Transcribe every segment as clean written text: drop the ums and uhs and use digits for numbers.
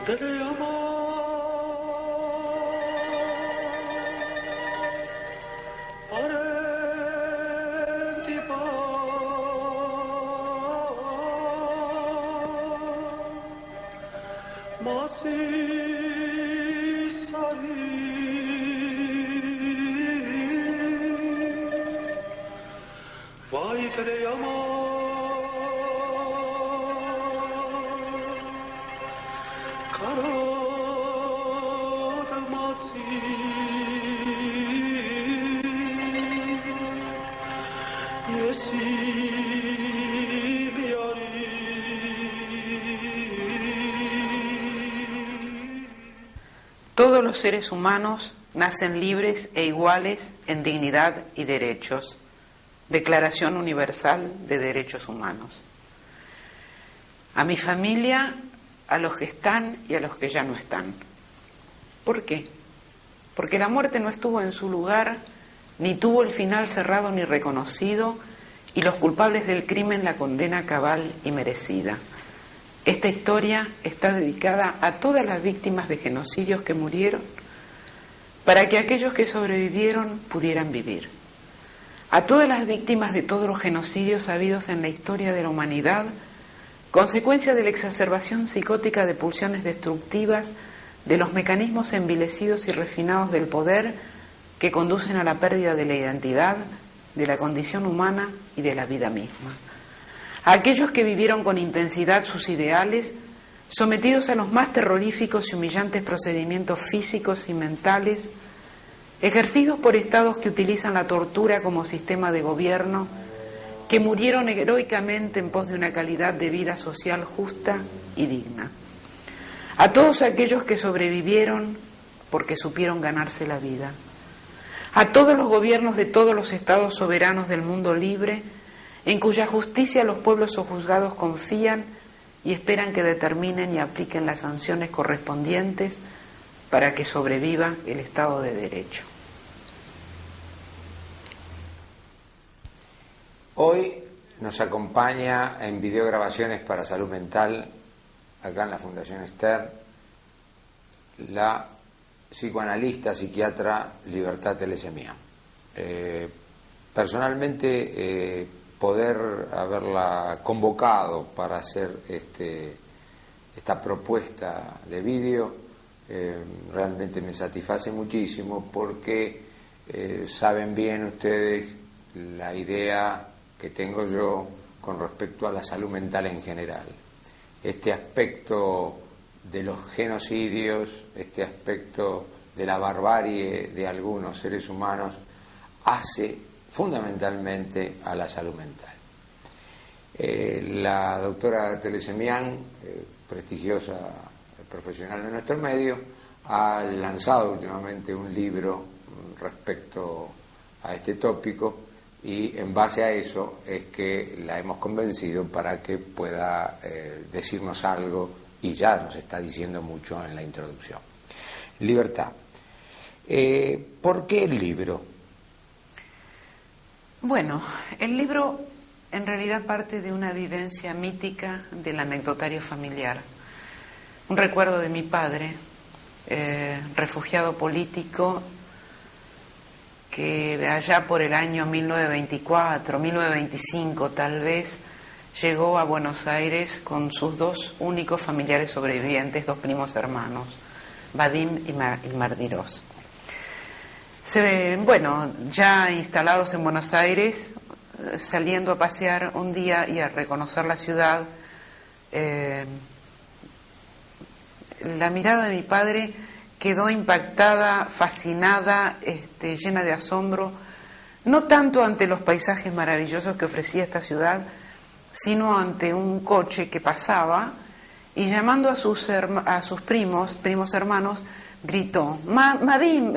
Te amo. Todos los seres humanos nacen libres e iguales en dignidad y derechos. Declaración Universal de Derechos Humanos. A mi familia, a los que están y a los que ya no están. ¿Por qué? Porque la muerte no estuvo en su lugar, ni tuvo el final cerrado ni reconocido, y los culpables del crimen la condena cabal y merecida. Esta historia está dedicada a todas las víctimas de genocidios que murieron, para que aquellos que sobrevivieron pudieran vivir. A todas las víctimas de todos los genocidios habidos en la historia de la humanidad, consecuencia de la exacerbación psicótica de pulsiones destructivas, de los mecanismos envilecidos y refinados del poder que conducen a la pérdida de la identidad, de la condición humana y de la vida misma. A aquellos que vivieron con intensidad sus ideales, sometidos a los más terroríficos y humillantes procedimientos físicos y mentales, ejercidos por estados que utilizan la tortura como sistema de gobierno, que murieron heroicamente en pos de una calidad de vida social justa y digna. A todos aquellos que sobrevivieron porque supieron ganarse la vida. A todos los gobiernos de todos los estados soberanos del mundo libre, en cuya justicia los pueblos sojuzgados confían y esperan que determinen y apliquen las sanciones correspondientes para que sobreviva el Estado de Derecho. Hoy nos acompaña en videograbaciones para salud mental, acá en la Fundación Stern, la psicoanalista, psiquiatra Libertad Telesemian. Personalmente, poder haberla convocado para hacer esta propuesta de vídeo realmente me satisface muchísimo, porque saben bien ustedes la idea que tengo yo con respecto a la salud mental en general. Este aspecto de los genocidios, este aspecto de la barbarie de algunos seres humanos, hace fundamentalmente a la salud mental. La doctora Telesemian, prestigiosa profesional de nuestro medio, ha lanzado últimamente un libro respecto a este tópico, y en base a eso es que la hemos convencido para que pueda decirnos algo, y ya nos está diciendo mucho en la introducción. Libertad. ¿Por qué el libro? Bueno, el libro en realidad parte de una vivencia mítica del anecdotario familiar. Un recuerdo de mi padre, refugiado político, que allá por el año 1924, 1925 tal vez, llegó a Buenos Aires con sus dos únicos familiares sobrevivientes, dos primos hermanos, Vadim y Mardirós. Ya instalados en Buenos Aires, saliendo a pasear un día y a reconocer la ciudad, la mirada de mi padre quedó impactada, fascinada, llena de asombro, no tanto ante los paisajes maravillosos que ofrecía esta ciudad, sino ante un coche que pasaba, y llamando a sus primos hermanos, gritó: Vadim,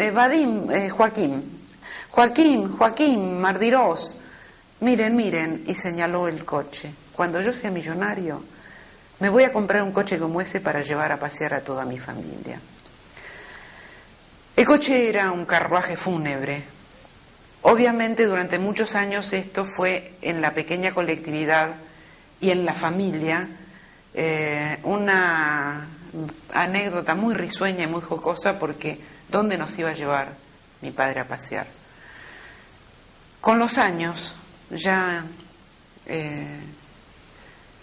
Joaquín, Mardirós, miren, y señaló el coche. Cuando yo sea millonario, me voy a comprar un coche como ese para llevar a pasear a toda mi familia. El coche era un carruaje fúnebre. Obviamente, durante muchos años esto fue en la pequeña colectividad y en la familia una anécdota muy risueña y muy jocosa, porque ¿dónde nos iba a llevar mi padre a pasear? Con los años, ya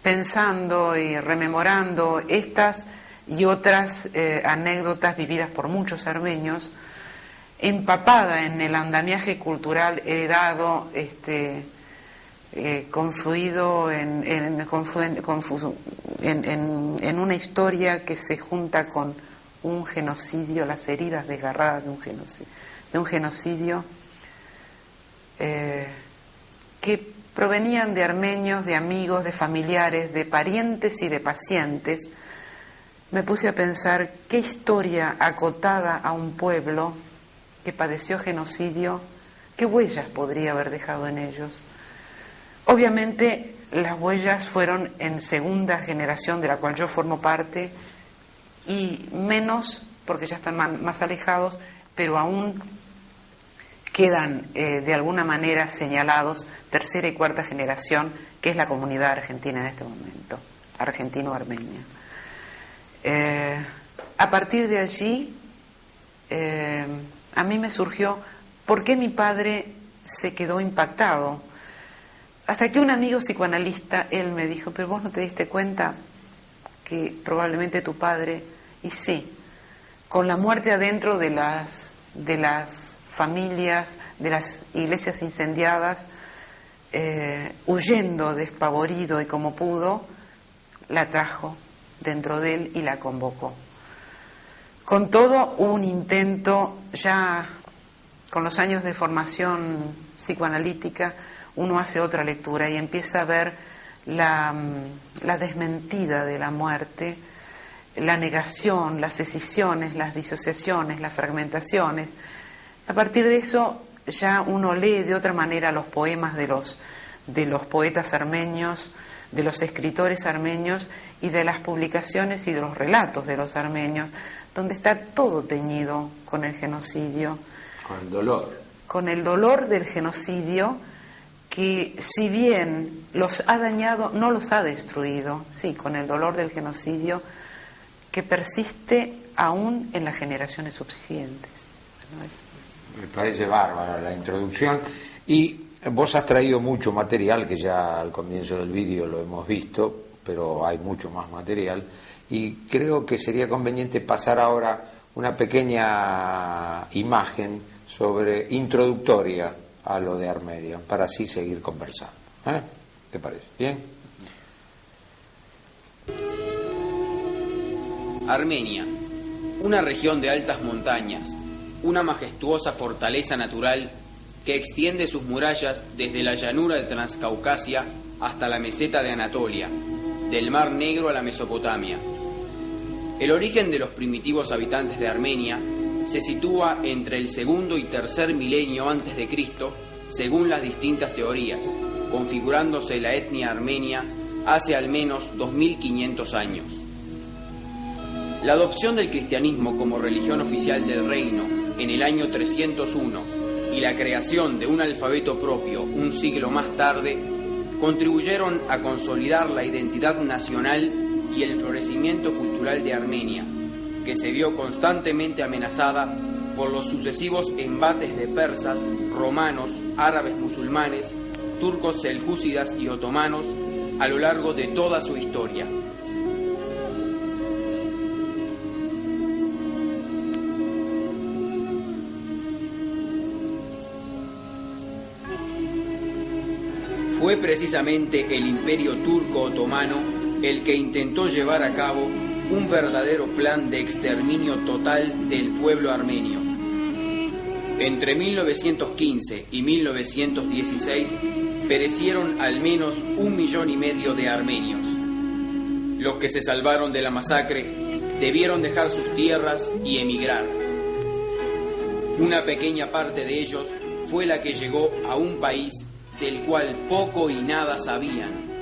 pensando y rememorando estas y otras anécdotas vividas por muchos armenios, empapada en el andamiaje cultural heredado, confluido en una historia que se junta con un genocidio, las heridas desgarradas de un genocidio, que provenían de armenios, de amigos, de familiares, de parientes y de pacientes. Me puse a pensar qué historia acotada a un pueblo que padeció genocidio, qué huellas podría haber dejado en ellos. Obviamente las huellas fueron en segunda generación, de la cual yo formo parte, y menos porque ya están más alejados, pero aún quedan de alguna manera señalados tercera y cuarta generación, que es la comunidad argentina en este momento, argentino-armenia. A partir de allí, a mí me surgió por qué mi padre se quedó impactado. Hasta que un amigo psicoanalista, él me dijo, pero vos no te diste cuenta que probablemente tu padre, y sí, con la muerte adentro de las familias, de las iglesias incendiadas, huyendo despavorido y como pudo, la trajo dentro de él y la convocó. Con todo, hubo un intento, ya con los años de formación psicoanalítica, uno hace otra lectura y empieza a ver la desmentida de la muerte, la negación, las escisiones, las disociaciones, las fragmentaciones. A partir de eso ya uno lee de otra manera los poemas de los poetas armenios, de los escritores armenios y de las publicaciones y de los relatos de los armenios, donde está todo teñido con el genocidio. Con el dolor. Con el dolor del genocidio, que si bien los ha dañado, no los ha destruido. Sí, con el dolor del genocidio que persiste aún en las generaciones subsiguientes. Bueno, me parece bárbara la introducción, y vos has traído mucho material que ya al comienzo del vídeo lo hemos visto, pero hay mucho más material, y creo que sería conveniente pasar ahora una pequeña imagen introductoria a lo de Armenia, para así seguir conversando. ¿Te parece? ¿Bien? Armenia, una región de altas montañas, una majestuosa fortaleza natural que extiende sus murallas desde la llanura de Transcaucasia hasta la meseta de Anatolia, del Mar Negro a la Mesopotamia. El origen de los primitivos habitantes de Armenia se sitúa entre el segundo y tercer milenio antes de Cristo, según las distintas teorías, configurándose la etnia armenia hace al menos 2500 años. La adopción del cristianismo como religión oficial del reino en el año 301 y la creación de un alfabeto propio un siglo más tarde contribuyeron a consolidar la identidad nacional y el florecimiento cultural de Armenia, que se vio constantemente amenazada por los sucesivos embates de persas, romanos, árabes musulmanes, turcos seljúcidas y otomanos a lo largo de toda su historia. Fue precisamente el Imperio Turco Otomano el que intentó llevar a cabo un verdadero plan de exterminio total del pueblo armenio. Entre 1915 y 1916 perecieron al menos 1,5 millones de armenios. Los que se salvaron de la masacre debieron dejar sus tierras y emigrar. Una pequeña parte de ellos fue la que llegó a un país del cual poco y nada sabían.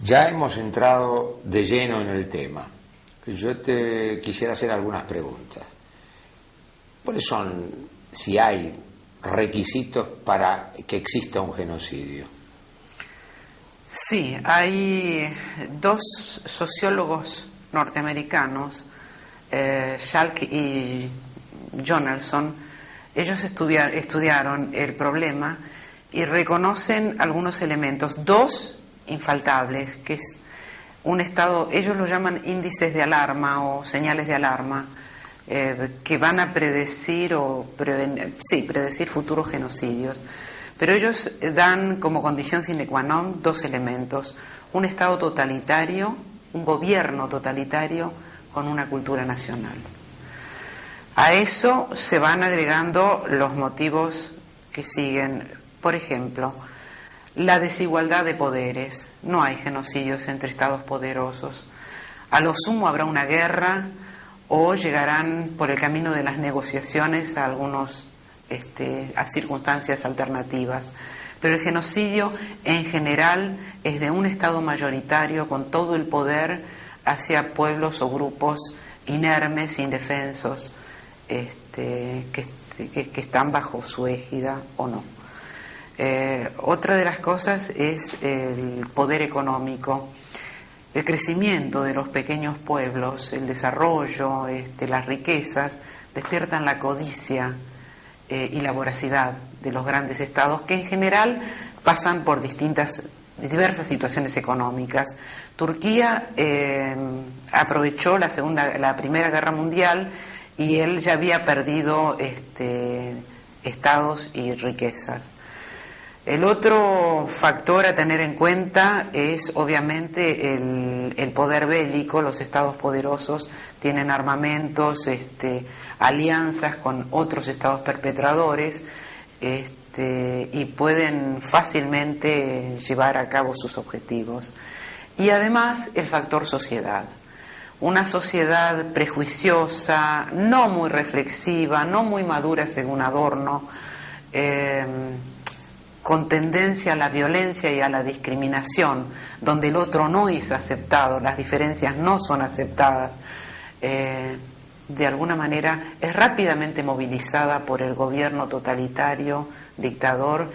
Ya hemos entrado de lleno en el tema. Yo te quisiera hacer algunas preguntas. ¿Cuáles son, si hay, requisitos para que exista un genocidio? Sí, hay dos sociólogos norteamericanos, Schalk y Jonelson, ellos estudiaron el problema y reconocen algunos elementos, dos infaltables, que es un estado, ellos lo llaman índices de alarma o señales de alarma, que van a predecir predecir futuros genocidios. Pero ellos dan como condición sine qua non dos elementos: un estado totalitario, un gobierno totalitario con una cultura nacional. A eso se van agregando los motivos que siguen. Por ejemplo, la desigualdad de poderes. No hay genocidios entre estados poderosos. A lo sumo habrá una guerra o llegarán por el camino de las negociaciones a a circunstancias alternativas. Pero el genocidio en general es de un estado mayoritario con todo el poder hacia pueblos o grupos inermes, indefensos, que están bajo su égida o no. Otra de las cosas es el poder económico, el crecimiento de los pequeños pueblos, el desarrollo, las riquezas despiertan la codicia y la voracidad de los grandes estados, que en general pasan por diversas situaciones económicas. Turquía aprovechó la Primera Guerra Mundial y él ya había perdido estados y riquezas. El otro factor a tener en cuenta es obviamente el poder bélico. Los estados poderosos tienen armamentos, alianzas con otros estados perpetradores, y pueden fácilmente llevar a cabo sus objetivos. Y además el factor sociedad. Una sociedad prejuiciosa, no muy reflexiva, no muy madura según Adorno, con tendencia a la violencia y a la discriminación, donde el otro no es aceptado, las diferencias no son aceptadas, de alguna manera es rápidamente movilizada por el gobierno totalitario, dictador,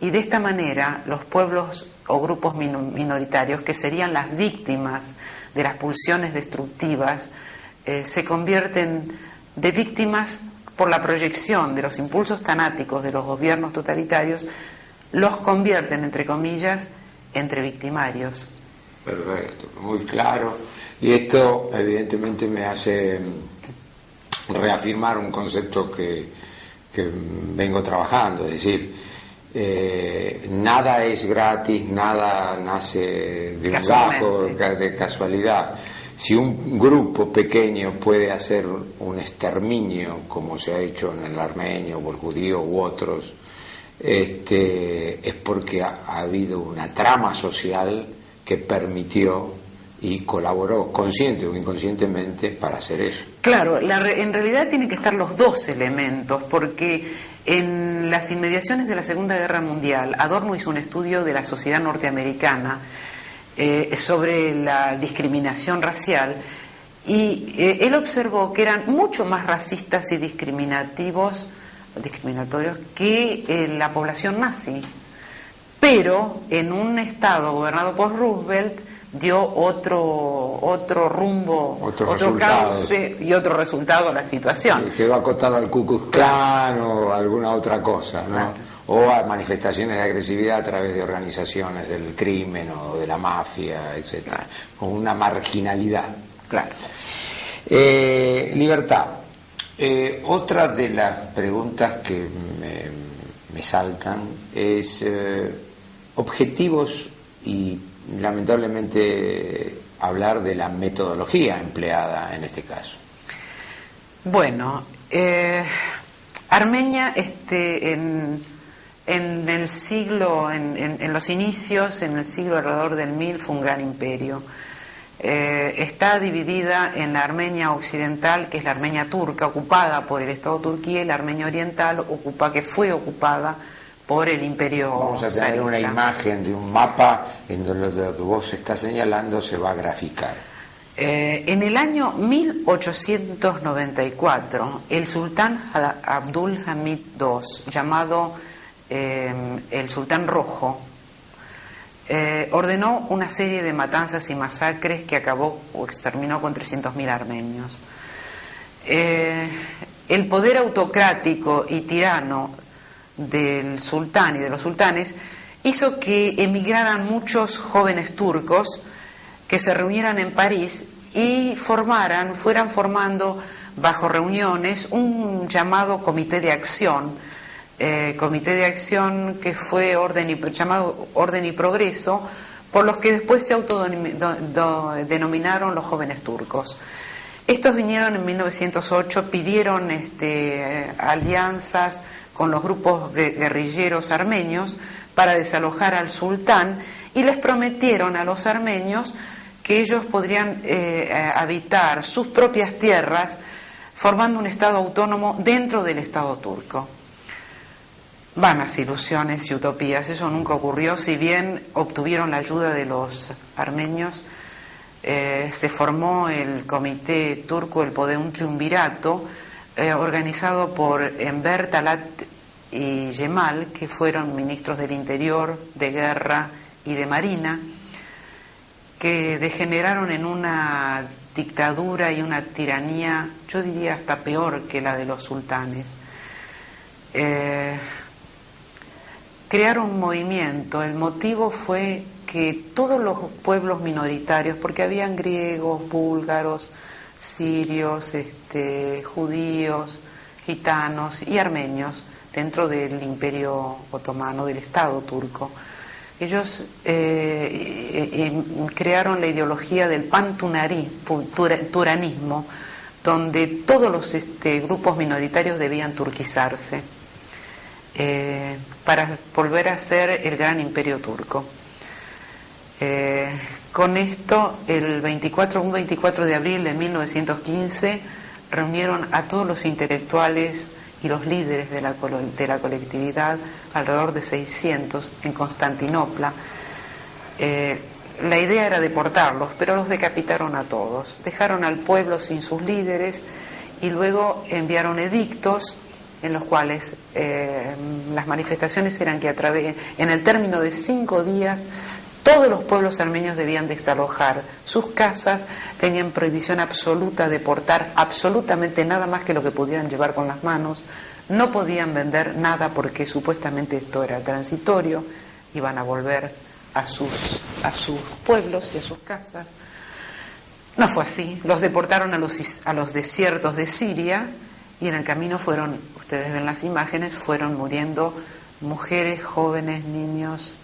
y de esta manera los pueblos o grupos minoritarios, que serían las víctimas de las pulsiones destructivas, se convierten de víctimas por la proyección de los impulsos tanáticos de los gobiernos totalitarios, los convierten, entre comillas, entre victimarios. Perfecto, muy claro. Y esto evidentemente me hace reafirmar un concepto que vengo trabajando, es decir, nada es gratis, nada nace de un gajo, de casualidad. Si un grupo pequeño puede hacer un exterminio, como se ha hecho en el armenio o el judío u otros, es porque ha habido una trama social que permitió y colaboró consciente o inconscientemente para hacer eso. Claro, en realidad tienen que estar los dos elementos, porque en las inmediaciones de la Segunda Guerra Mundial, Adorno hizo un estudio de la sociedad norteamericana sobre la discriminación racial, y él observó que eran mucho más racistas y discriminatorios que la población nazi, pero en un estado gobernado por Roosevelt dio otro rumbo, otro cauce y otro resultado a la situación. Quedó acotado al Ku Klux Klan o alguna otra cosa, ¿no? Claro. O a manifestaciones de agresividad a través de organizaciones del crimen o de la mafia, etcétera, claro, con una marginalidad. Claro. Libertad. Otra de las preguntas que me saltan es objetivos y lamentablemente hablar de la metodología empleada en este caso. Bueno, Armenia en el siglo, en los inicios, en el siglo alrededor del 1000, fue un gran imperio. Está dividida en la Armenia occidental, que es la Armenia turca, ocupada por el Estado Turquía, y la Armenia oriental, que fue ocupada por el imperio Vamos a tener zarista. Una imagen de un mapa en donde lo que vos estás señalando se va a graficar. En el año 1894, el sultán Abdul Hamid II, llamado el Sultán Rojo, ordenó una serie de matanzas y masacres que acabó o exterminó con 300.000 armenios. El poder autocrático y tirano del sultán y de los sultanes hizo que emigraran muchos jóvenes turcos que se reunieran en París y fueran formando bajo reuniones un llamado comité de acción que fue llamado Orden y Progreso, por los que después se autodenominaron los jóvenes turcos. Estos vinieron en 1908, pidieron alianzas con los grupos guerrilleros armenios para desalojar al sultán y les prometieron a los armenios que ellos podrían habitar sus propias tierras formando un Estado autónomo dentro del Estado turco. Vanas ilusiones y utopías, eso nunca ocurrió, si bien obtuvieron la ayuda de los armenios. Se formó el comité turco, un triunvirato, organizado por Enver, Talat y Cemal, que fueron ministros del Interior, de Guerra y de Marina, que degeneraron en una dictadura y una tiranía, yo diría hasta peor que la de los sultanes. Crearon un movimiento, el motivo fue que todos los pueblos minoritarios, porque habían griegos, búlgaros, sirios, judíos, gitanos y armenios dentro del Imperio Otomano, del Estado turco. Ellos crearon la ideología del pan-turanismo, donde todos los grupos minoritarios debían turquizarse para volver a ser el gran imperio turco. Con esto, un 24 de abril de 1915, reunieron a todos los intelectuales y los líderes de la colectividad, alrededor de 600, en Constantinopla. La idea era deportarlos, pero los decapitaron a todos. Dejaron al pueblo sin sus líderes y luego enviaron edictos en los cuales las manifestaciones eran que en el término de 5 días todos los pueblos armenios debían desalojar sus casas, tenían prohibición absoluta de portar absolutamente nada más que lo que pudieran llevar con las manos, no podían vender nada porque supuestamente esto era transitorio, iban a volver a sus pueblos y a sus casas. No fue así, los deportaron a los desiertos de Siria y en el camino ustedes ven las imágenes, fueron muriendo mujeres, jóvenes, niños,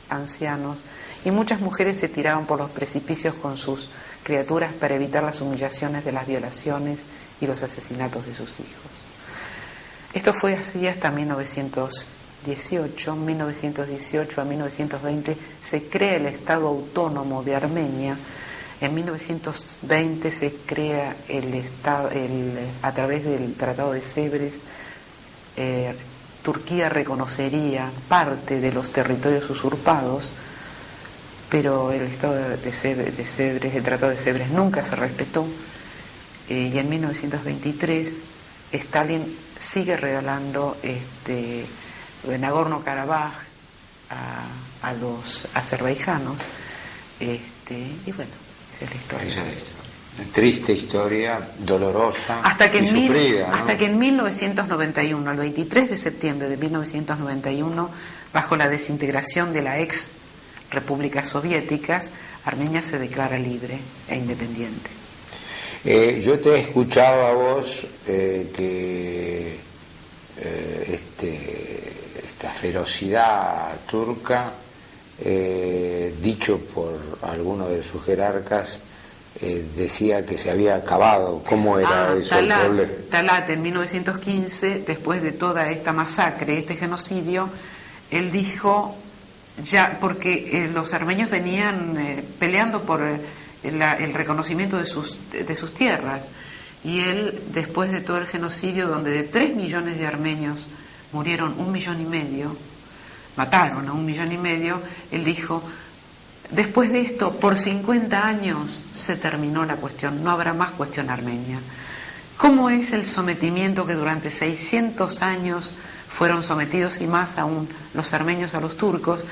ancianos, y muchas mujeres se tiraban por los precipicios con sus criaturas para evitar las humillaciones de las violaciones y los asesinatos de sus hijos. Esto fue así hasta 1918. 1918 a 1920 se crea el Estado Autónomo de Armenia. En 1920 se crea a través del Tratado de Sèvres, Turquía reconocería parte de los territorios usurpados, pero el Estado de Sèvres, el Tratado de Sèvres nunca se respetó, y en 1923 Stalin sigue regalando Nagorno-Karabaj a los azerbaijanos, y bueno, esa es la historia. Esa es la historia. Una triste historia, dolorosa y sufrida, ¿no? Hasta que en 1991, el 23 de septiembre de 1991, bajo la desintegración de la ex repúblicas soviéticas, Armenia se declara libre e independiente. Yo te he escuchado a vos que esta ferocidad turca, dicho por alguno de sus jerarcas, decía que se había acabado. ¿Cómo era eso? Talat en 1915, después de toda esta masacre, este genocidio, él dijo, ya, porque los armenios venían peleando por el reconocimiento de sus tierras, y él, después de todo el genocidio, donde de 3 millones de armenios murieron 1,5 millones, mataron a 1,5 millones, él dijo, después de esto, por 50 años se terminó la cuestión, no habrá más cuestión armenia. ¿Cómo es el sometimiento que durante 600 años fueron sometidos, y más aún los armenios a los turcos,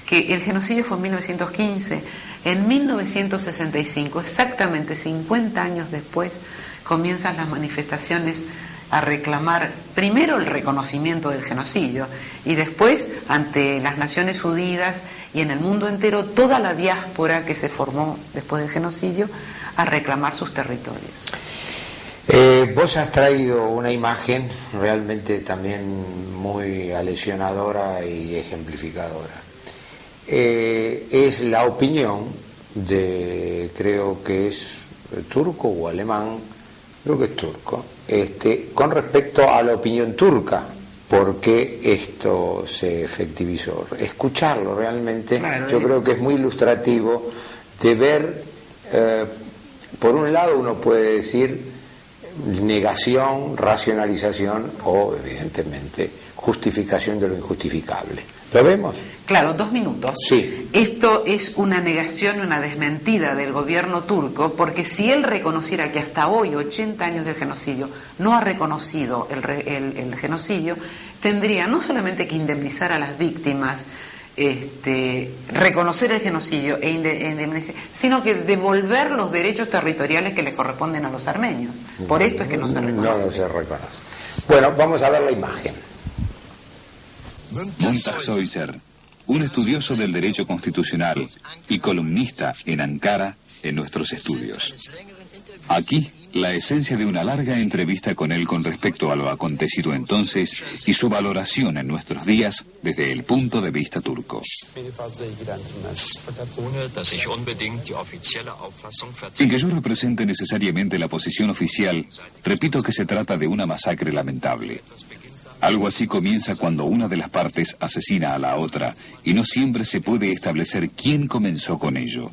que el genocidio fue en 1915. En 1965, exactamente 50 años después, comienzan las manifestaciones a reclamar primero el reconocimiento del genocidio y después, ante las Naciones Unidas y en el mundo entero, toda la diáspora que se formó después del genocidio a reclamar sus territorios. Vos has traído una imagen realmente también muy aleccionadora y ejemplificadora. Es la opinión de, creo que es turco o alemán, creo que es turco, con respecto a la opinión turca, porque esto se efectivizó. Escucharlo realmente, claro, yo creo que es muy ilustrativo de ver, por un lado uno puede decir negación, racionalización o, evidentemente, justificación de lo injustificable. ¿Lo vemos? Claro, 2 minutos. Sí. Esto es una negación, una desmentida del gobierno turco, porque si él reconociera que hasta hoy, 80 años del genocidio, no ha reconocido el genocidio, tendría no solamente que indemnizar a las víctimas, reconocer el genocidio e indemnizar, sino que devolver los derechos territoriales que le corresponden a los armenios. Por esto es que no se reconoce. No se reconoce. Bueno, vamos a ver la imagen. Muntag Soyser, un estudioso del derecho constitucional y columnista en Ankara en nuestros estudios. Aquí, la esencia de una larga entrevista con él con respecto a lo acontecido entonces y su valoración en nuestros días desde el punto de vista turco. Sin que yo represente necesariamente la posición oficial, repito que se trata de una masacre lamentable. Algo así comienza cuando una de las partes asesina a la otra y no siempre se puede establecer quién comenzó con ello.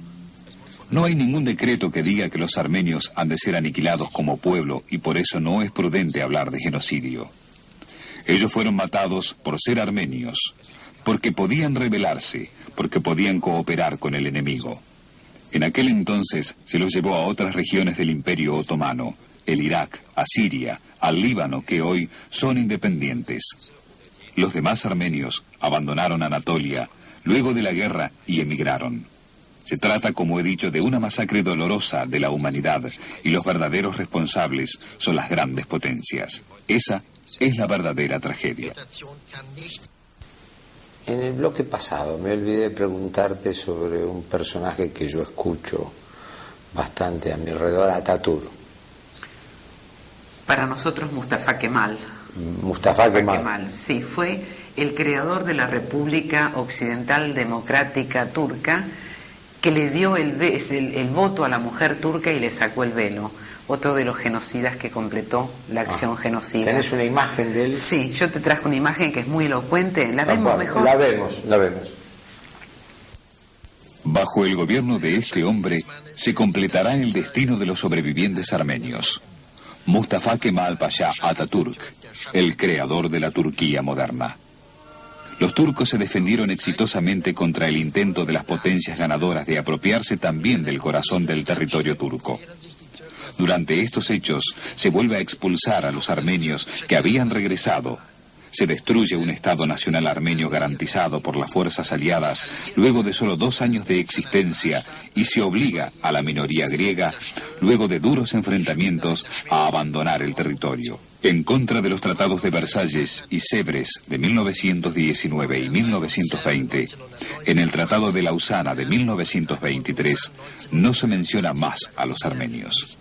No hay ningún decreto que diga que los armenios han de ser aniquilados como pueblo y por eso no es prudente hablar de genocidio. Ellos fueron matados por ser armenios, porque podían rebelarse, porque podían cooperar con el enemigo. En aquel entonces se los llevó a otras regiones del Imperio Otomano, el Irak, a Siria, al Líbano, que hoy son independientes. Los demás armenios abandonaron Anatolia luego de la guerra y emigraron. Se trata, como he dicho, de una masacre dolorosa de la humanidad y los verdaderos responsables son las grandes potencias. Esa es la verdadera tragedia. En el bloque pasado me olvidé de preguntarte sobre un personaje que yo escucho bastante a mi alrededor, Atatürk. Para nosotros Mustafa Kemal. Mustafa Kemal. Sí, fue el creador de la República Occidental Democrática Turca, que le dio el voto a la mujer turca y le sacó el velo. Otro de los genocidas que completó la acción genocida. ¿Tenés una imagen de él? Sí, yo te traje una imagen que es muy elocuente. ¿La vemos mejor? La vemos. Bajo el gobierno de este hombre se completará el destino de los sobrevivientes armenios. Mustafa Kemal Pasha Atatürk, el creador de la Turquía moderna. Los turcos se defendieron exitosamente contra el intento de las potencias ganadoras de apropiarse también del corazón del territorio turco. Durante estos hechos se vuelve a expulsar a los armenios que habían regresado. Se destruye un Estado nacional armenio garantizado por las fuerzas aliadas luego de solo 2 años de existencia y se obliga a la minoría griega, luego de duros enfrentamientos, a abandonar el territorio. En contra de los tratados de Versalles y Sèvres de 1919 y 1920, en el Tratado de Lausana de 1923 no se menciona más a los armenios.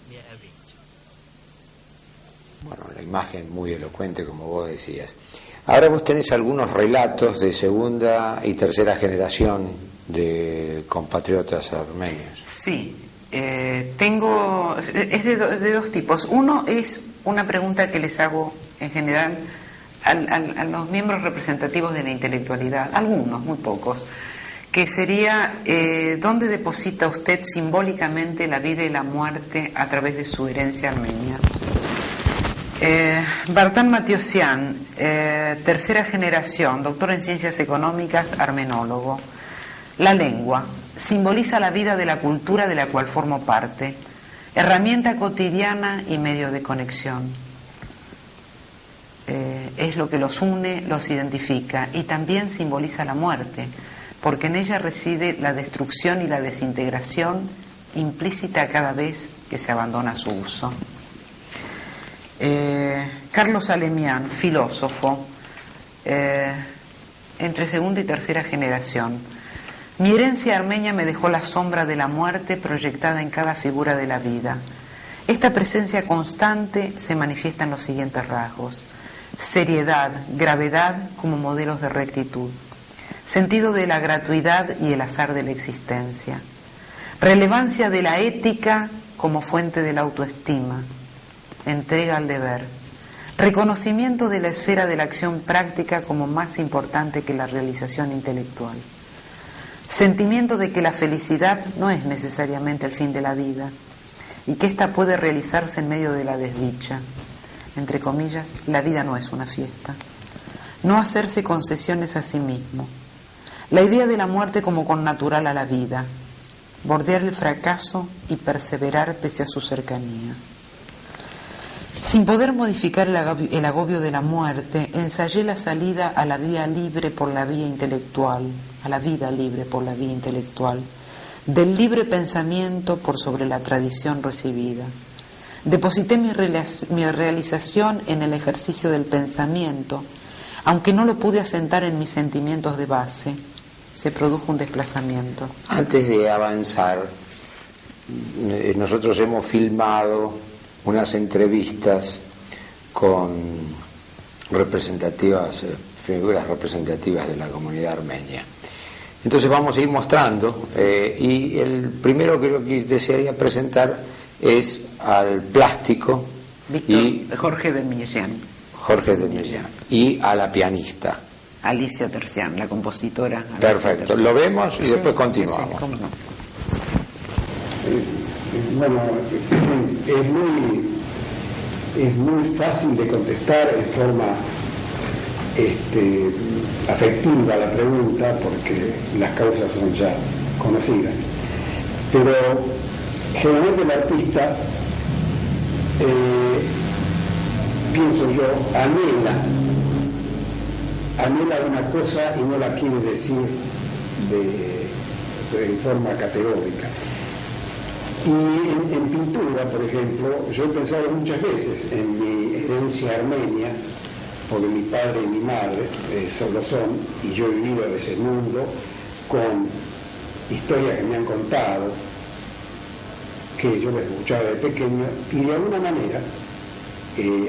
Bueno, la imagen muy elocuente, como vos decías. Ahora vos tenés algunos relatos de segunda y tercera generación de compatriotas armenios. Sí, tengo... Es de 2 tipos. Uno es una pregunta que les hago en general a los miembros representativos de la intelectualidad, algunos, muy pocos, que sería, ¿dónde deposita usted simbólicamente la vida y la muerte a través de su herencia armenia? Vartan Matiosian, tercera generación, doctor en ciencias económicas, armenólogo. La lengua simboliza la vida de la cultura de la cual formo parte, herramienta cotidiana y medio de conexión. Es lo que los une, los identifica y también simboliza la muerte, porque en ella reside la destrucción y la desintegración implícita cada vez que se abandona su uso. Carlos Alemián, filósofo, entre segunda y tercera generación. Mi herencia armenia me dejó la sombra de la muerte proyectada en cada figura de la vida. Esta presencia constante se manifiesta en los siguientes rasgos: seriedad, gravedad como modelos de rectitud, sentido de la gratuidad y el azar de la existencia, relevancia de la ética como fuente de la autoestima, entrega al deber, reconocimiento de la esfera de la acción práctica como más importante que la realización intelectual, sentimiento de que la felicidad no es necesariamente el fin de la vida y que ésta puede realizarse en medio de la desdicha. Entre comillas, la vida no es una fiesta. No hacerse concesiones a sí mismo. La idea de la muerte como connatural a la vida. Bordear el fracaso y perseverar pese a su cercanía. Sin poder modificar el agobio de la muerte, ensayé la salida a la vía libre por la vía intelectual, a la vida libre por la vía intelectual, del libre pensamiento por sobre la tradición recibida. Deposité mi realización en el ejercicio del pensamiento, aunque no lo pude asentar en mis sentimientos de base. Se produjo un desplazamiento. Antes de avanzar, nosotros hemos filmado unas entrevistas con figuras representativas de la comunidad armenia. Entonces vamos a ir mostrando, y el primero que yo desearía presentar es al plástico Jorge de Millán. Y a la pianista Alicia Tercián, la compositora. Perfecto, lo vemos y después continuamos. Sí, cómo no. Bueno, es muy fácil de contestar en forma afectiva la pregunta, porque las causas son ya conocidas. Pero generalmente el artista, pienso yo, anhela una cosa y no la quiere decir en forma categórica. Y en pintura, por ejemplo, yo he pensado muchas veces en mi herencia armenia, porque mi padre y mi madre lo son, y yo he vivido en ese mundo con historias que me han contado, que yo les escuchaba de pequeño, y de alguna manera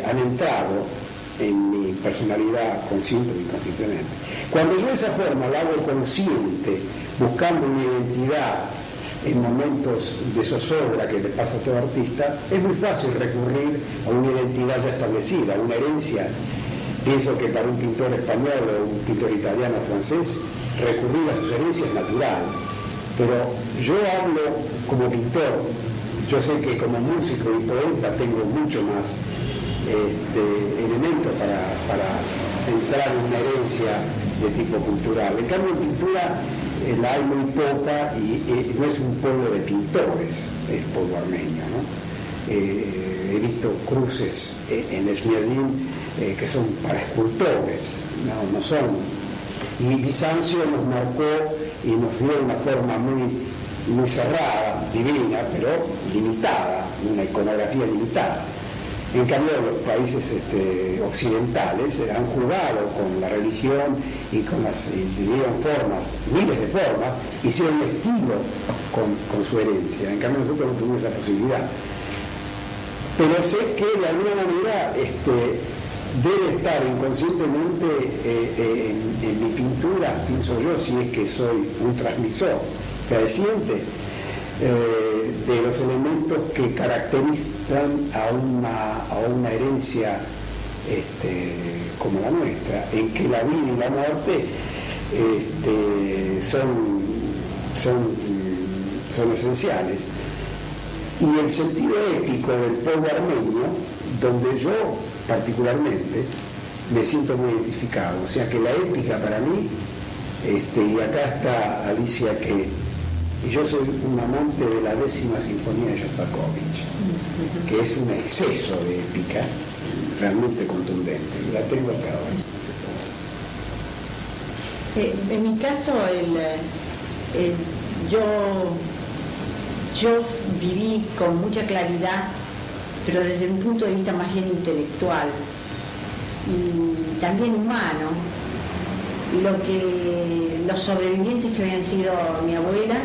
han entrado en mi personalidad, consciente o inconscientemente. Cuando yo de esa forma la hago consciente, buscando una identidad en momentos de zozobra que le pasa a todo artista, es muy fácil recurrir a una identidad ya establecida, a una herencia. Pienso que para un pintor español o un pintor italiano o francés, recurrir a sus herencias es natural. Pero yo hablo como pintor, yo sé que como músico y poeta tengo mucho más elementos para entrar en una herencia de tipo cultural. En cambio, en pintura la hay muy poca y no es un pueblo de pintores, el pueblo armenio, ¿no? He visto cruces en Esmiadín que son para escultores, no son. Y Bizancio nos marcó y nos dio una forma muy cerrada, divina, pero limitada, una iconografía limitada. En cambio, los países occidentales han jugado con la religión y le dieron formas, miles de formas, hicieron estilo con su herencia. En cambio, nosotros no tuvimos esa posibilidad. Pero sé que de alguna manera debe estar inconscientemente en mi pintura, pienso yo, si es que soy un transmisor fehaciente, de los elementos que caracterizan a una herencia como la nuestra, en que la vida y la muerte son esenciales. Y el sentido épico del pueblo armenio, donde yo particularmente me siento muy identificado, o sea que la épica para mí, y acá está Alicia, y yo soy un amante de la 10ª Sinfonía de Shostakovich, que es un exceso de épica realmente contundente. La tengo acá. En mi caso, yo viví con mucha claridad, pero desde un punto de vista más bien intelectual y también humano. Los sobrevivientes que habían sido mi abuela,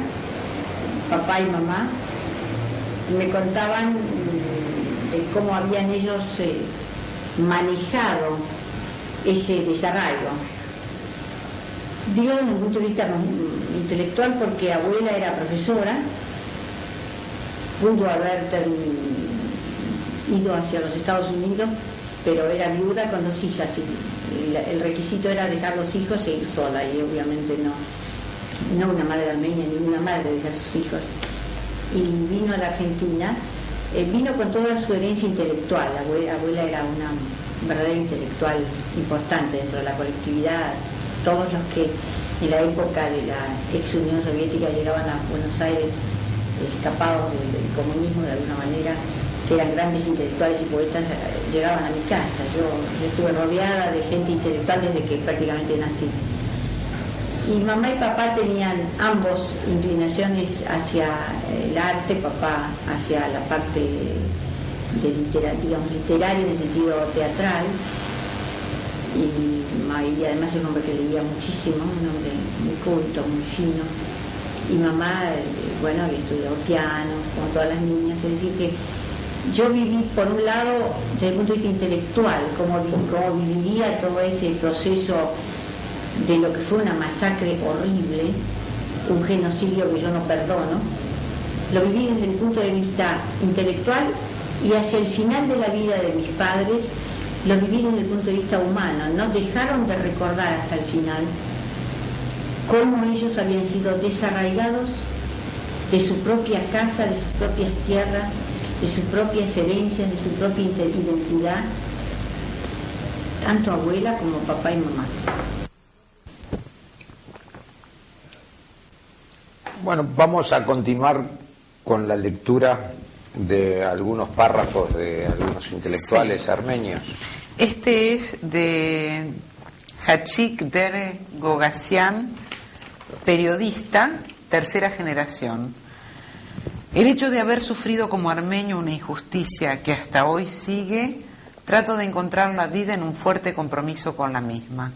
papá y mamá, me contaban de cómo habían ellos manejado ese desarraigo. Digo desde un punto de vista intelectual porque abuela era profesora, pudo haber ido hacia los Estados Unidos, pero era viuda con 2 hijas y el requisito era dejar los hijos e ir sola, y obviamente no una madre armenia, ninguna madre deja a sus hijos. Y vino a la Argentina, vino con toda su herencia intelectual. Abuela era una verdadera intelectual importante dentro de la colectividad. Todos los que en la época de la ex Unión Soviética llegaban a Buenos Aires escapados del comunismo de alguna manera, que eran grandes intelectuales y poetas, llegaban a mi casa. Yo estuve rodeada de gente intelectual desde que prácticamente nací. Y mamá y papá tenían ambos inclinaciones hacia el arte, papá hacia la parte literaria en el sentido teatral, y además es un hombre que leía muchísimo, un hombre muy culto, muy fino. Y mamá, bueno, había estudiado piano, como todas las niñas, es decir que yo viví, por un lado, desde el punto de vista intelectual, cómo viviría todo ese proceso de lo que fue una masacre horrible, un genocidio que yo no perdono. Lo viví desde el punto de vista intelectual, y hacia el final de la vida de mis padres lo viví desde el punto de vista humano. No dejaron de recordar hasta el final cómo ellos habían sido desarraigados de su propia casa, de sus propias tierras, de sus propias herencias, de su propia identidad, tanto abuela como papá y mamá. Bueno, vamos a continuar con la lectura de algunos párrafos de algunos intelectuales armenios. Este es de Hachik Der Gogasyan, periodista, tercera generación. El hecho de haber sufrido como armenio una injusticia que hasta hoy sigue, trato de encontrar la vida en un fuerte compromiso con la misma.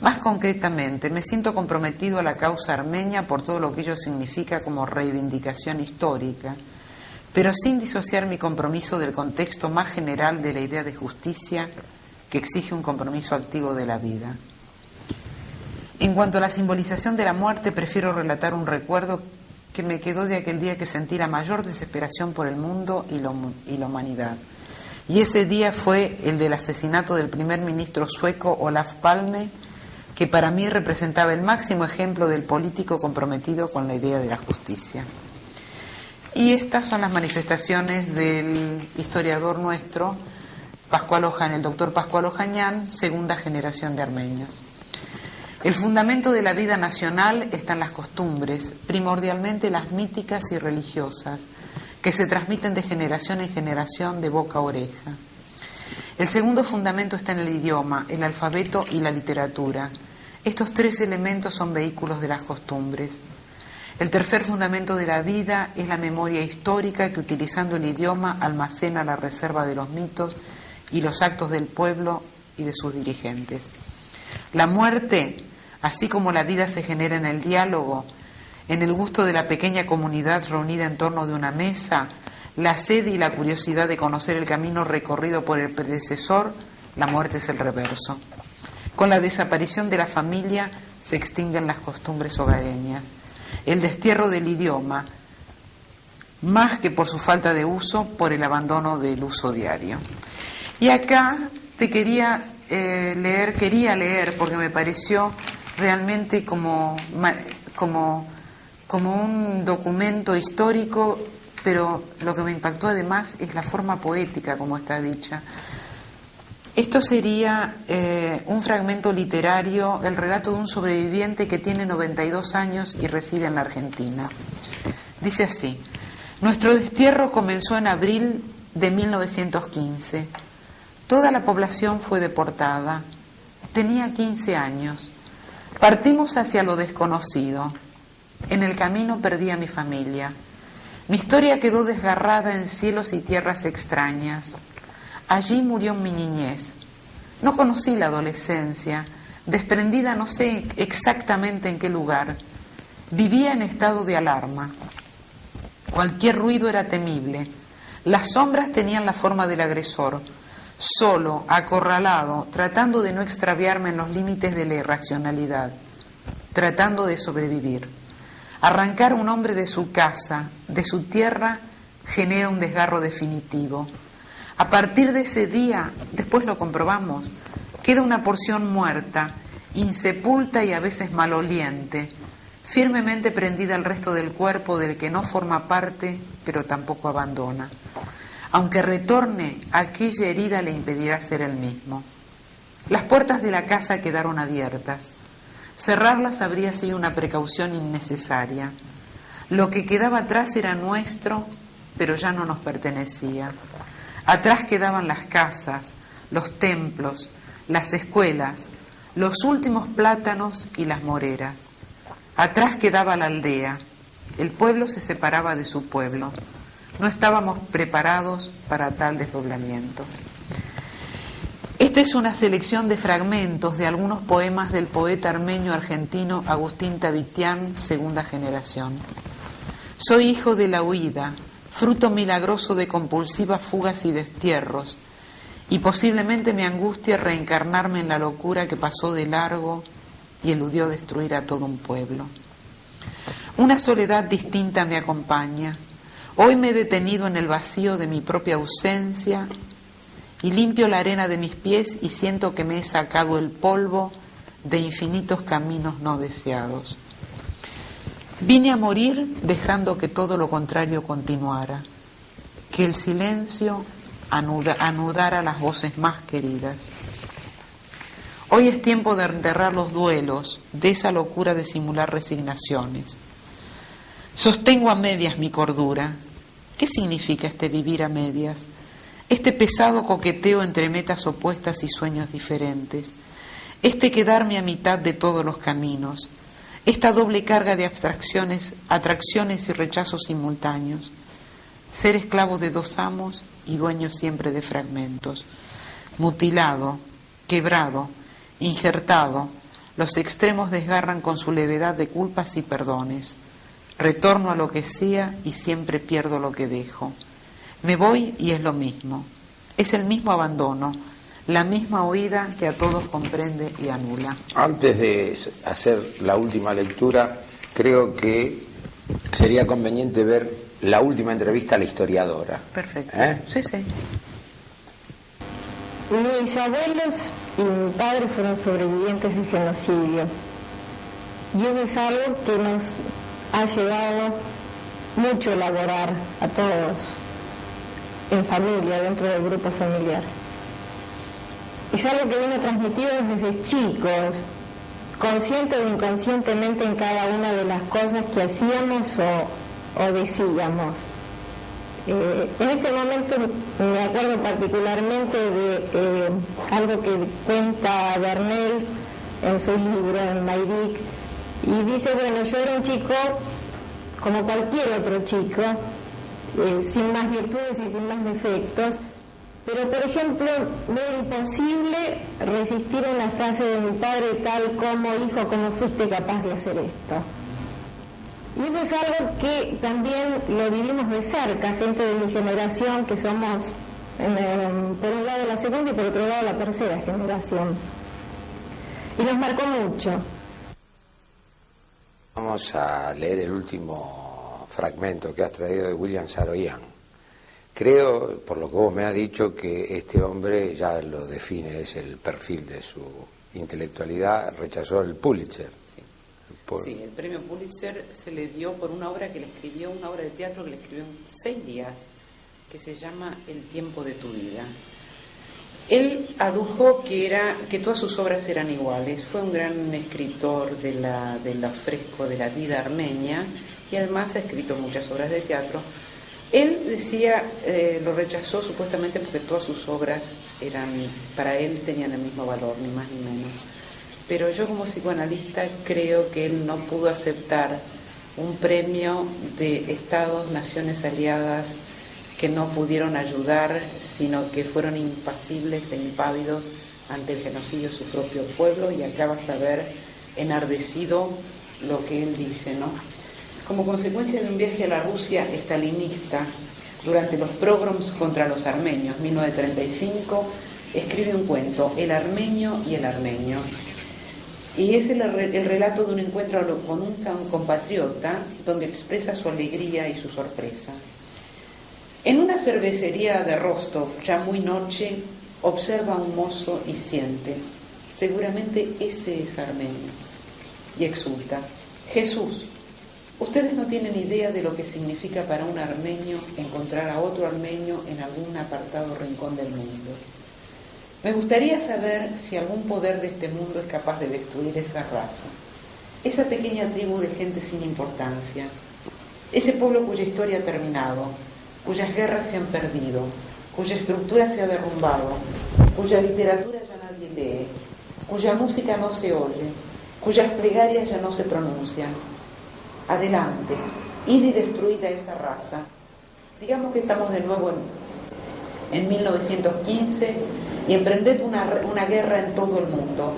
Más concretamente, me siento comprometido a la causa armenia por todo lo que ello significa como reivindicación histórica, pero sin disociar mi compromiso del contexto más general de la idea de justicia que exige un compromiso activo de la vida. En cuanto a la simbolización de la muerte, prefiero relatar un recuerdo que me quedó de aquel día que sentí la mayor desesperación por el mundo y la humanidad. Y ese día fue el del asesinato del primer ministro sueco Olof Palme, que para mí representaba el máximo ejemplo del político comprometido con la idea de la justicia. Y estas son las manifestaciones del historiador nuestro, el doctor Pascual Ojañán, segunda generación de armenios. El fundamento de la vida nacional está en las costumbres, primordialmente las míticas y religiosas, que se transmiten de generación en generación, de boca a oreja. El segundo fundamento está en el idioma, el alfabeto y la literatura. Estos 3 elementos son vehículos de las costumbres. El tercer fundamento de la vida es la memoria histórica que, utilizando el idioma, almacena la reserva de los mitos y los actos del pueblo y de sus dirigentes. La muerte, así como la vida, se genera en el diálogo, en el gusto de la pequeña comunidad reunida en torno de una mesa, la sed y la curiosidad de conocer el camino recorrido por el predecesor. La muerte es el reverso. Con la desaparición de la familia se extinguen las costumbres hogareñas. El destierro del idioma, más que por su falta de uso, por el abandono del uso diario. Y acá te quería leer porque me pareció realmente como un documento histórico, pero lo que me impactó además es la forma poética como está dicha. Esto sería un fragmento literario, el relato de un sobreviviente que tiene 92 años y reside en la Argentina. Dice así: nuestro destierro comenzó en abril de 1915. Toda la población fue deportada. Tenía 15 años. Partimos hacia lo desconocido. En el camino perdí a mi familia. Mi historia quedó desgarrada en cielos y tierras extrañas. Allí murió mi niñez. No conocí la adolescencia, desprendida no sé exactamente en qué lugar. Vivía en estado de alarma. Cualquier ruido era temible. Las sombras tenían la forma del agresor. Solo, acorralado, tratando de no extraviarme en los límites de la irracionalidad, tratando de sobrevivir. Arrancar a un hombre de su casa, de su tierra, genera un desgarro definitivo. A partir de ese día, después lo comprobamos, queda una porción muerta, insepulta y a veces maloliente, firmemente prendida al resto del cuerpo del que no forma parte, pero tampoco abandona. Aunque retorne, aquella herida le impedirá ser el mismo. Las puertas de la casa quedaron abiertas. Cerrarlas habría sido una precaución innecesaria. Lo que quedaba atrás era nuestro, pero ya no nos pertenecía. Atrás quedaban las casas, los templos, las escuelas, los últimos plátanos y las moreras. Atrás quedaba la aldea. El pueblo se separaba de su pueblo. No estábamos preparados para tal desdoblamiento. Esta es una selección de fragmentos de algunos poemas del poeta armenio argentino Agustín Tavitian, segunda generación. Soy hijo de la huida, fruto milagroso de compulsivas fugas y destierros, y posiblemente me angustia reencarnarme en la locura que pasó de largo y eludió destruir a todo un pueblo. Una soledad distinta me acompaña. Hoy me he detenido en el vacío de mi propia ausencia y limpio la arena de mis pies y siento que me he sacado el polvo de infinitos caminos no deseados. Vine a morir dejando que todo lo contrario continuara, que el silencio anudara las voces más queridas. Hoy es tiempo de enterrar los duelos, de esa locura de simular resignaciones. Sostengo a medias mi cordura. ¿Qué significa este vivir a medias? Este pesado coqueteo entre metas opuestas y sueños diferentes. Este quedarme a mitad de todos los caminos. Esta doble carga de abstracciones, atracciones y rechazos simultáneos. Ser esclavo de dos amos y dueño siempre de fragmentos. Mutilado, quebrado, injertado, los extremos desgarran con su levedad de culpas y perdones. Retorno a lo que sea y siempre pierdo lo que dejo. Me voy y es lo mismo. Es el mismo abandono, la misma huida que a todos comprende y anula. Antes de hacer la última lectura, creo que sería conveniente ver la última entrevista a la historiadora. Perfecto. Sí. Mis abuelos y mi padre fueron sobrevivientes del genocidio. Y eso es algo que nos ha llevado mucho a elaborar a todos, en familia, dentro del grupo familiar. Es algo que viene transmitido desde chicos, consciente o inconscientemente en cada una de las cosas que hacíamos o decíamos. En este momento me acuerdo particularmente de algo que cuenta Bernel en su libro, en Mayrik, y dice, bueno, yo era un chico como cualquier otro chico, sin más virtudes y sin más defectos, pero por ejemplo me era imposible resistir una frase de mi padre tal como: hijo, ¿cómo fuiste capaz de hacer esto? Y eso es algo que también lo vivimos de cerca, gente de mi generación que somos por un lado la segunda y por otro lado la tercera generación, y nos marcó mucho. Vamos a leer el último fragmento que has traído de William Saroyan. Creo, por lo que vos me has dicho, que este hombre ya lo define, es el perfil de su intelectualidad. Rechazó el Pulitzer. Sí, el premio Pulitzer se le dio por una obra que le escribió, una obra de teatro que le escribió en 6 días, que se llama El tiempo de tu vida. Él adujo que todas sus obras eran iguales. Fue un gran escritor del fresco de la vida armenia y además ha escrito muchas obras de teatro. Él decía, lo rechazó supuestamente porque todas sus obras para él tenían el mismo valor, ni más ni menos. pero yo como psicoanalista creo que él no pudo aceptar un premio de Estados, naciones aliadas que no pudieron ayudar, sino que fueron impasibles e impávidos ante el genocidio de su propio pueblo, y acá vas a ver enardecido lo que él dice, ¿no? Como consecuencia de un viaje a la Rusia estalinista durante los pogroms contra los armenios, 1935, escribe un cuento, El armenio y el armenio. Y es el relato de un encuentro con un compatriota donde expresa su alegría y su sorpresa. En una cervecería de Rostov, ya muy noche, observa a un mozo y siente, seguramente ese es armenio. Y exulta, Jesús, ustedes no tienen idea de lo que significa para un armenio encontrar a otro armenio en algún apartado rincón del mundo. Me gustaría saber si algún poder de este mundo es capaz de destruir esa raza, esa pequeña tribu de gente sin importancia, ese pueblo cuya historia ha terminado, cuyas guerras se han perdido, cuya estructura se ha derrumbado, cuya literatura ya nadie lee, cuya música no se oye, cuyas plegarias ya no se pronuncian. Adelante, id y destruid a esa raza. Digamos que estamos de nuevo en 1915 y emprended una guerra en todo el mundo.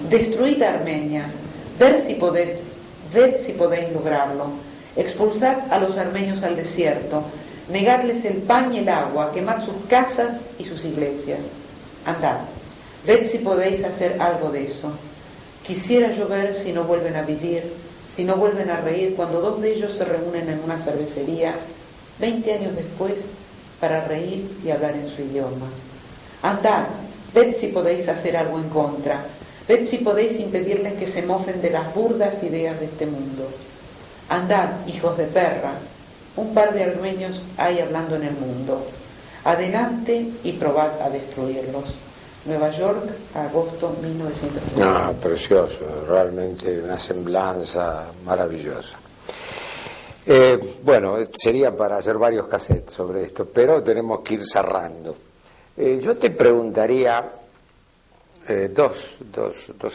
Destruid a Armenia, ved si podéis lograrlo. Expulsad a los armenios al desierto, negadles el pan y el agua, quemad sus casas y sus iglesias. Andad, ved si podéis hacer algo de eso. Quisiera yo ver si no vuelven a vivir, si no vuelven a reír cuando dos de ellos se reúnen en una cervecería 20 años después para reír y hablar en su idioma. Andad, ved si podéis hacer algo en contra, ved si podéis impedirles que se mofen de las burdas ideas de este mundo. Andad, hijos de perra, un par de armenios hay hablando en el mundo. Adelante y probad a destruirlos. Nueva York, agosto 1930. No, precioso, realmente una semblanza maravillosa. Bueno, sería para hacer varios cassettes sobre esto, pero tenemos que ir cerrando. Yo te preguntaría dos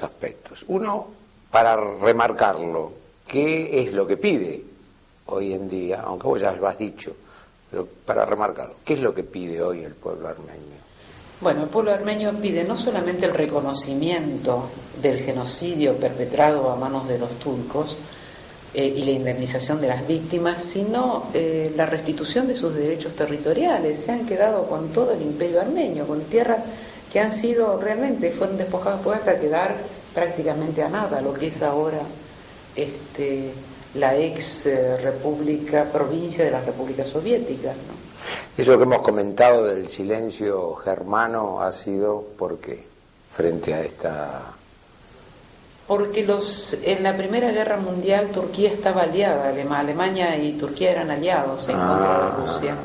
aspectos. Uno, para remarcarlo, ¿qué es lo que pide hoy en día? Aunque vos ya lo has dicho, pero para remarcarlo, ¿qué es lo que pide hoy el pueblo armenio? Bueno, el pueblo armenio pide no solamente el reconocimiento del genocidio perpetrado a manos de los turcos y la indemnización de las víctimas, sino la restitución de sus derechos territoriales. Se han quedado con todo el imperio armenio, con tierras que han sido realmente, fueron despojadas hasta quedar prácticamente a nada, lo que es ahora la ex provincia de las repúblicas soviéticas, ¿no? Eso que hemos comentado del silencio germano ha sido ¿por qué? Frente a esta... Porque en la Primera Guerra Mundial Turquía estaba aliada, Alemania y Turquía eran aliados en contra de Rusia.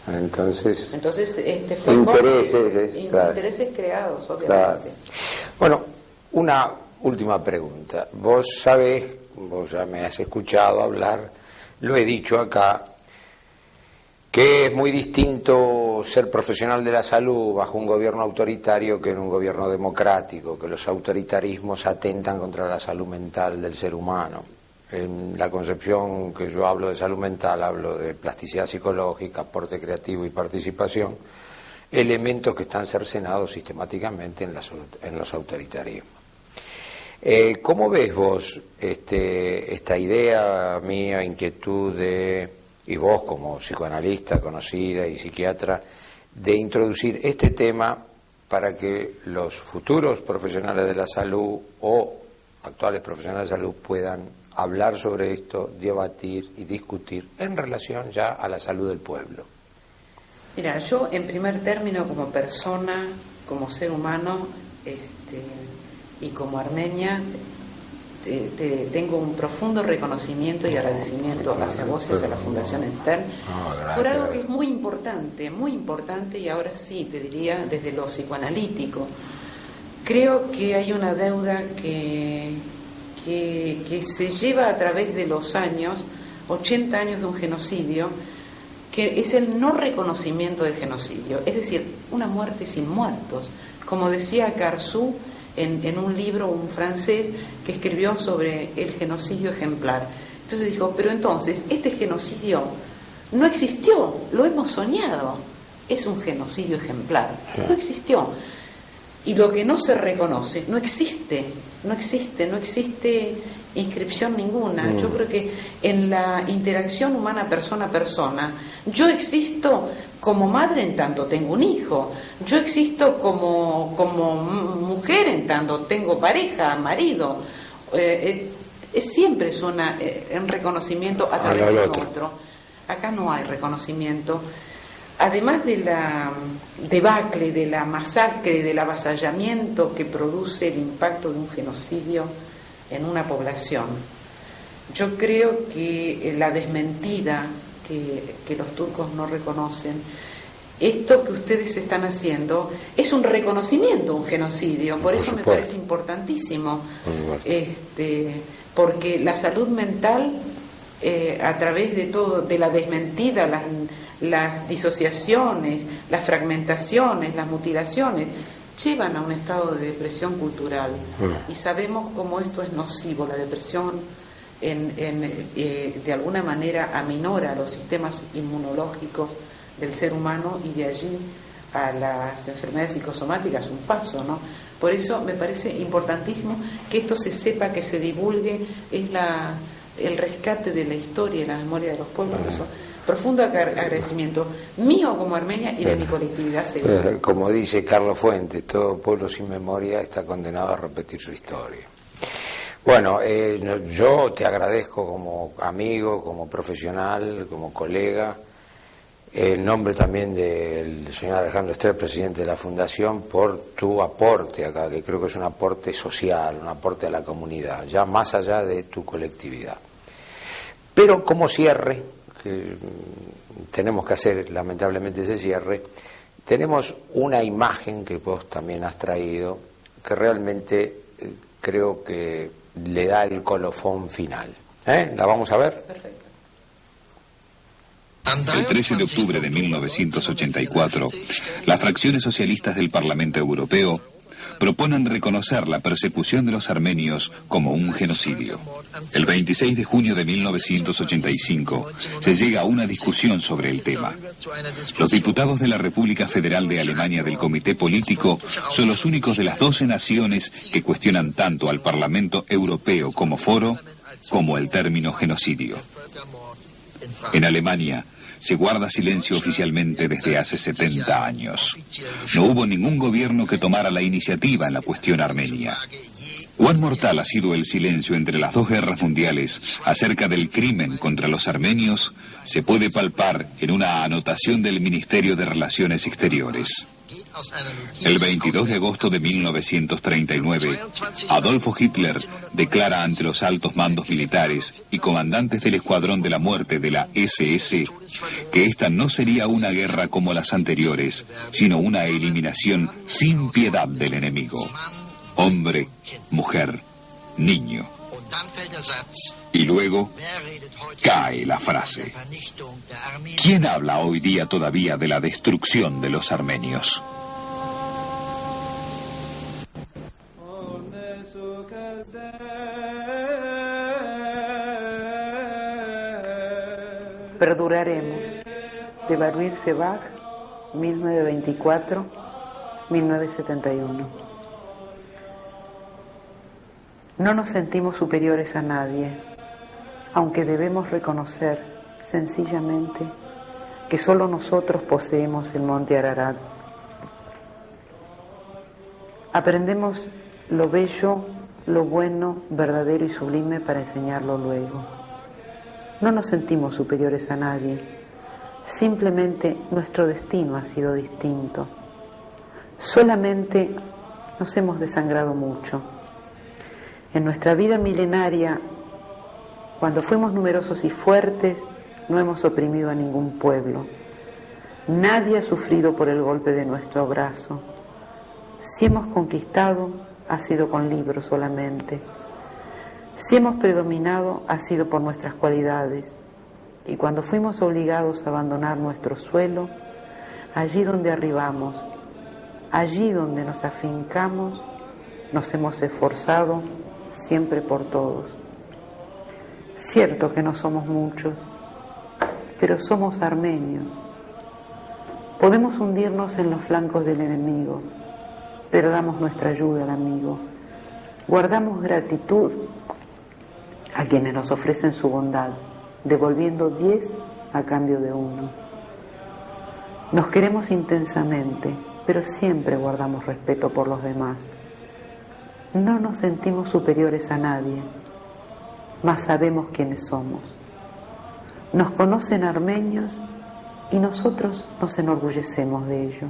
Entonces fue intereses creados, obviamente. Claro. Bueno, una última pregunta. Vos sabés, vos ya me has escuchado hablar, lo he dicho acá, que es muy distinto ser profesional de la salud bajo un gobierno autoritario que en un gobierno democrático, que los autoritarismos atentan contra la salud mental del ser humano. En la concepción que yo hablo de salud mental, hablo de plasticidad psicológica, aporte creativo y participación, elementos que están cercenados sistemáticamente en los autoritarismos. ¿Cómo ves vos esta idea mía, inquietud y vos como psicoanalista conocida y psiquiatra, de introducir este tema para que los futuros profesionales de la salud o actuales profesionales de salud puedan hablar sobre esto, debatir y discutir en relación ya a la salud del pueblo? Mira, yo en primer término como persona, como ser humano y como armenia, tengo un profundo reconocimiento y agradecimiento hacia vos y hacia la Fundación Stern por algo que es muy importante, y ahora sí te diría desde lo psicoanalítico. Creo que hay una deuda que se lleva a través de los años, 80 años de un genocidio, que es el no reconocimiento del genocidio, es decir, una muerte sin muertos. Como decía Carzú, en un libro un francés que escribió sobre el genocidio ejemplar. Entonces dijo, pero entonces este genocidio no existió, lo hemos soñado, es un genocidio ejemplar, no existió. Y lo que no se reconoce, no existe inscripción ninguna. Yo creo que en la interacción humana persona a persona, yo existo como madre en tanto tengo un hijo, yo existo como mujer en tanto tengo pareja, marido. Siempre es un reconocimiento a través del otro. Acá no hay reconocimiento. Además de la debacle, de la masacre, del avasallamiento que produce el impacto de un genocidio en una población, yo creo que la desmentida que los turcos no reconocen, esto que ustedes están haciendo es un reconocimiento, un genocidio. Por eso me parece importantísimo, porque la salud mental, a través de todo, de la desmentida, las disociaciones, las fragmentaciones, las mutilaciones, llevan a un estado de depresión cultural. Y sabemos cómo esto es nocivo. La depresión de alguna manera aminora los sistemas inmunológicos del ser humano, y de allí a las enfermedades psicosomáticas un paso, ¿no? Por eso me parece importantísimo que esto se sepa, que se divulgue. Es el rescate de la historia y la memoria de los pueblos. Eso, profundo agradecimiento mío como armenia y de mi colectividad. Como dice Carlos Fuentes, todo pueblo sin memoria está condenado a repetir su historia. Bueno, yo te agradezco como amigo, como profesional, como colega, en nombre también del señor Alejandro Ester, presidente de la Fundación, por tu aporte acá, que creo que es un aporte social, un aporte a la comunidad, ya más allá de tu colectividad. Pero como cierre, que tenemos que hacer lamentablemente ese cierre, tenemos una imagen que vos también has traído, que realmente creo que le da el colofón final. ¿La vamos a ver? Perfecto. El 13 de octubre de 1984, las fracciones socialistas del Parlamento Europeo proponen reconocer la persecución de los armenios como un genocidio. El 26 de junio de 1985 se llega a una discusión sobre el tema. Los diputados de la República Federal de Alemania del Comité Político son los únicos de las 12 naciones que cuestionan tanto al Parlamento Europeo como foro como el término genocidio. En Alemania se guarda silencio oficialmente desde hace 70 años. No hubo ningún gobierno que tomara la iniciativa en la cuestión armenia. ¿Cuán mortal ha sido el silencio entre las dos guerras mundiales acerca del crimen contra los armenios? Se puede palpar en una anotación del Ministerio de Relaciones Exteriores. El 22 de agosto de 1939, Adolfo Hitler declara ante los altos mandos militares y comandantes del Escuadrón de la Muerte de la SS que esta no sería una guerra como las anteriores, sino una eliminación sin piedad del enemigo. Hombre, mujer, niño. Y luego cae la frase. ¿Quién habla hoy día todavía de la destrucción de los armenios? Perduraremos, de Baruch Sebag, 1924-1971. No nos sentimos superiores a nadie, aunque debemos reconocer sencillamente que solo nosotros poseemos el monte Ararat. Aprendemos lo bello, lo bueno, verdadero y sublime para enseñarlo luego. No nos sentimos superiores a nadie, simplemente nuestro destino ha sido distinto. Solamente nos hemos desangrado mucho. En nuestra vida milenaria, cuando fuimos numerosos y fuertes, no hemos oprimido a ningún pueblo. Nadie ha sufrido por el golpe de nuestro brazo. Si hemos conquistado, ha sido con libros solamente. Si hemos predominado, ha sido por nuestras cualidades. Y cuando fuimos obligados a abandonar nuestro suelo, allí donde arribamos, allí donde nos afincamos, nos hemos esforzado siempre por todos. Cierto que no somos muchos, pero somos armenios. Podemos hundirnos en los flancos del enemigo, pero damos nuestra ayuda al amigo. Guardamos gratitud a quienes nos ofrecen su bondad, devolviendo 10 a cambio de 1. Nos queremos intensamente, pero siempre guardamos respeto por los demás. No nos sentimos superiores a nadie, mas sabemos quiénes somos. Nos conocen armenios y nosotros nos enorgullecemos de ello.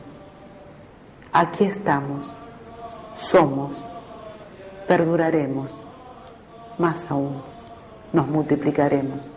Aquí estamos, somos, perduraremos, más aún, nos multiplicaremos.